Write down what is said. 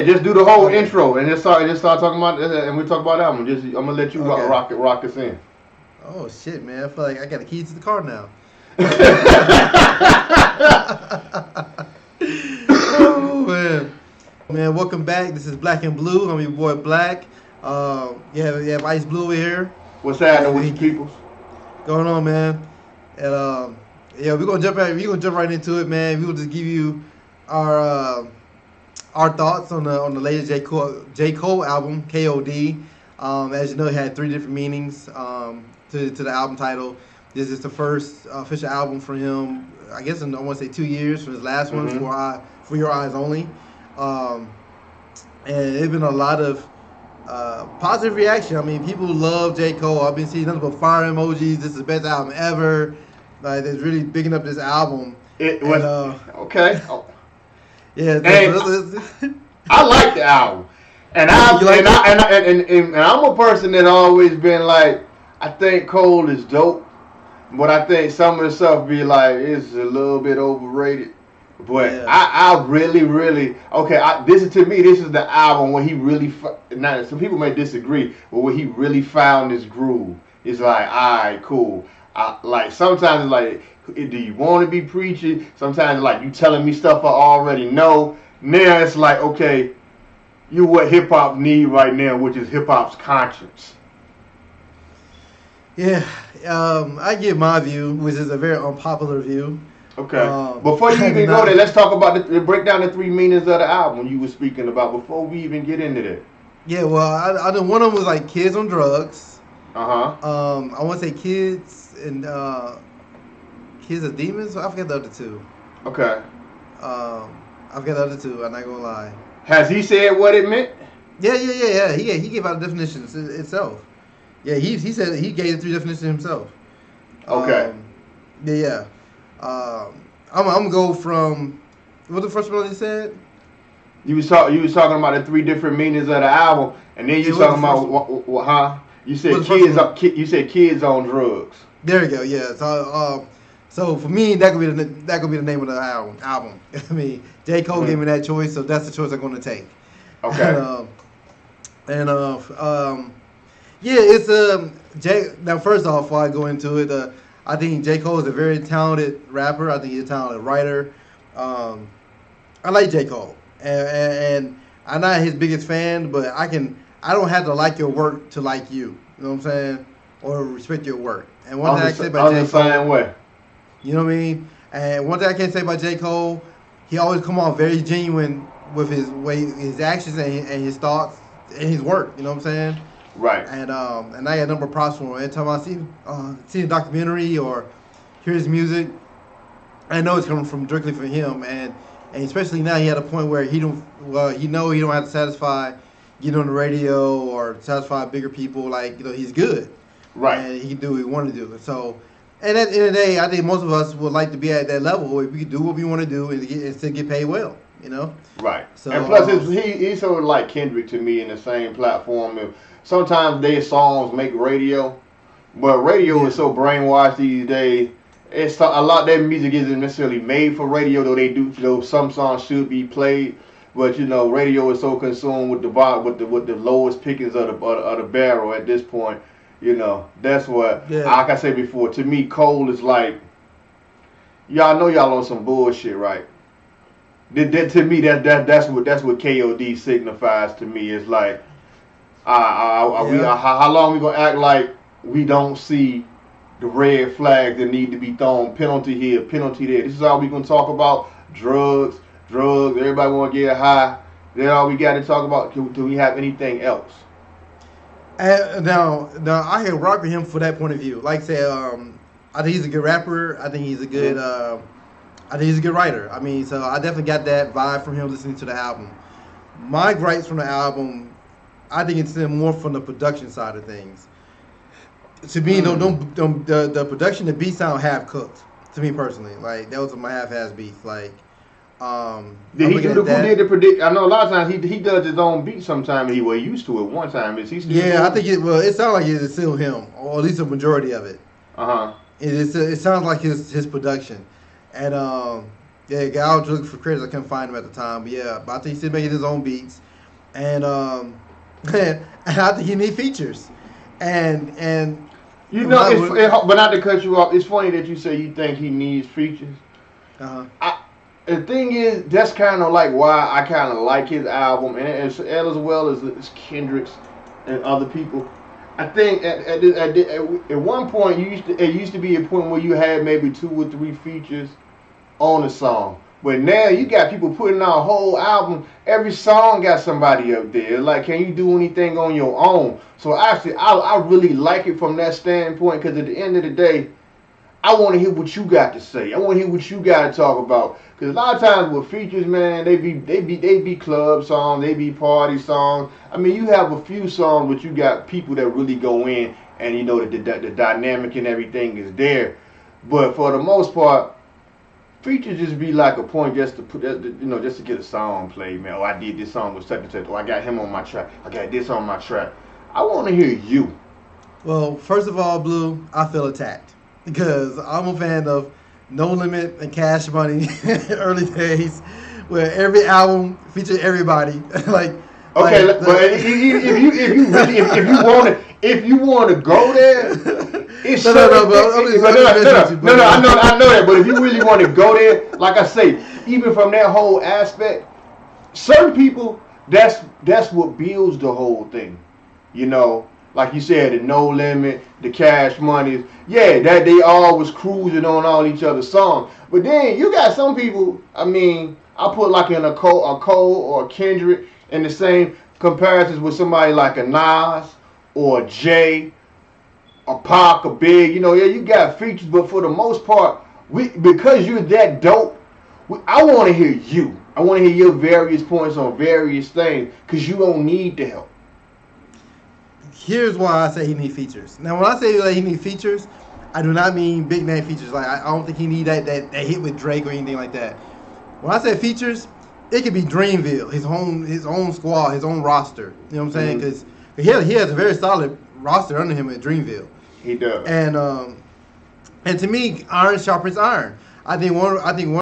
just do the whole intro and just start talking about and we talk about that album. I'm gonna let you rock us in. Oh shit, man! I feel like I got the keys to the car now. Oh man, welcome back. This is Black and Blue. I'm your boy Black. You have Ice Blue over here. What's happening with you people? Going on, man? And we're gonna jump right into it, man. We will just give you our thoughts on the latest j.cole album, KOD. As you know, it had 3 different meanings to the album title. This is the first official album for him, I guess, I want to say 2 years from his last one, For Your Eyes Only. And it's been a lot of positive reaction. I mean, people love J. Cole. I've been seeing nothing but fire emojis. This is the best album ever. Like, it's really bigging up this album. It was okay. Yeah, I like the album, and I'm a person that always been like, I think Cole is dope, but I think some of the stuff be like it's a little bit overrated. But yeah. I really this is the album where he really now some people may disagree, but where he really found his groove. It's like, all right, cool. Like sometimes it's like, do you want to be preaching? Sometimes it's like you telling me stuff I already know. Now it's like, okay, you what hip hop need right now, which is hip hop's conscience. Yeah, I give my view, which is a very unpopular view. Okay. Before you even go there, let's talk about break down the 3 meanings of the album you were speaking about before we even get into that. Yeah, well, I know one of them was like kids on drugs. I want to say kids and kids are demons. I forget the other 2. Okay. I forget the other 2. I'm not gonna lie. Has he said what it meant? Yeah. He gave out the definitions itself. Yeah, he said he gave the 3 definitions himself. Okay. I'm gonna go from what the first one he said. You was talking about the 3 different meanings of the album, and then you talking about You said kids on drugs. There you go. Yeah. So for me, that could be the name of the album. I mean, J. Cole gave me that choice, so that's the choice I'm going to take. Okay. It's Now, first off, before I go into it, I think J. Cole is a very talented rapper. I think he's a talented writer. I like J. Cole, and I'm not his biggest fan, but I don't have to like your work to like you. You know what I'm saying? Or respect your work. And one thing I can say about J. Cole, same way. You know what I mean? And one thing I can say about J. Cole, he always come off very genuine with his actions and his thoughts and his work. You know what I'm saying? Right. And I got a number of props for him. Every time I see a documentary or hear his music, I know it's coming directly from him. And especially now, he had a point where he don't have to satisfy get on the radio or satisfy bigger people. Like, he's good. Right. And he can do what he want to do. So, and at the end of the day, I think most of us would like to be at that level where we can do what we want to do and still get paid well, Right. So, and plus, he's sort of like Kendrick to me in the same platform. Sometimes their songs make radio, but radio is so brainwashed these days. It's a lot of their music isn't necessarily made for radio, though some songs should be played. But radio is so consumed with the lowest pickings of the barrel at this point. That's what. Yeah. Like I said before, to me, Cole is like, y'all know y'all on some bullshit, right? To me, that's what KOD signifies to me. It's like, how long we gonna act like we don't see the red flags that need to be thrown? Penalty here, penalty there. This is all we gonna talk about. Drugs. Everybody want to get high. That's all we got to talk about. Do we have anything else? Now I can rock with him for that point of view. Like I say, I think he's a good rapper. I think he's a good. I think he's a good writer. I mean, so I definitely got that vibe from him listening to the album. My gripes from the album, I think it's more from the production side of things. To me, the production, the beats sound half cooked. To me personally, like that was my half-ass beats. Like. Did he do who did the predict? I know a lot of times he does his own beat. Sometimes he was used to it. One time is he still? Yeah, I think it sounds like it's still him, or at least a majority of it. It sounds like his production, and I was looking for credits. I couldn't find him at the time, but I think he's still making his own beats. and and I think he need features, and You know, but not to cut you off. It's funny that you say you think he needs features. uh-huh. The thing is, that's kind of like why I kind of like his album, and as well as Kendrick's and other people. I think at one point it used to be a point where you had maybe 2 or 3 features on a song. But now you got people putting out a whole album. Every song got somebody up there. Like, can you do anything on your own? So actually, I really like it from that standpoint because at the end of the day, I want to hear what you got to say. I want to hear what you got to talk about. Because a lot of times with features, man, they be club songs, they be party songs. I mean, you have a few songs, but you got people that really go in, and you know the dynamic and everything is there. But for the most part, features just be like a point just to put, just to get a song played, man. Oh, I did this song with such and such. Oh, I got him on my track. I got this on my track. I want to hear you. Well, first of all, Blue, I feel attacked because I'm a fan of No Limit and Cash Money early days, where every album featured everybody. Okay, but if you want to go there, it's no. I know that. But if you really want to go there, like I say, even from that whole aspect, certain people, that's what builds the whole thing. You know, like you said, the No Limit, the Cash Money, yeah, that they all was cruising on all each other's songs. But then you got some people. I mean, I put like in a Cole or a Kendrick in the same comparisons with somebody like a Nas or a Jay, a Pac, a Big. You know, yeah, you got features, but for the most part, because you're that dope, I want to hear you. I want to hear your various points on various things because you don't need the help. Here's why I say he need features. Now, when I say that he need features, I do not mean big name features. Like I don't think he need that hit with Drake or anything like that. When I say features, it could be Dreamville, his own squad, his own roster. You know what I'm saying? Because he has a very solid roster under him at Dreamville. He does. And to me, iron sharpens iron. I think one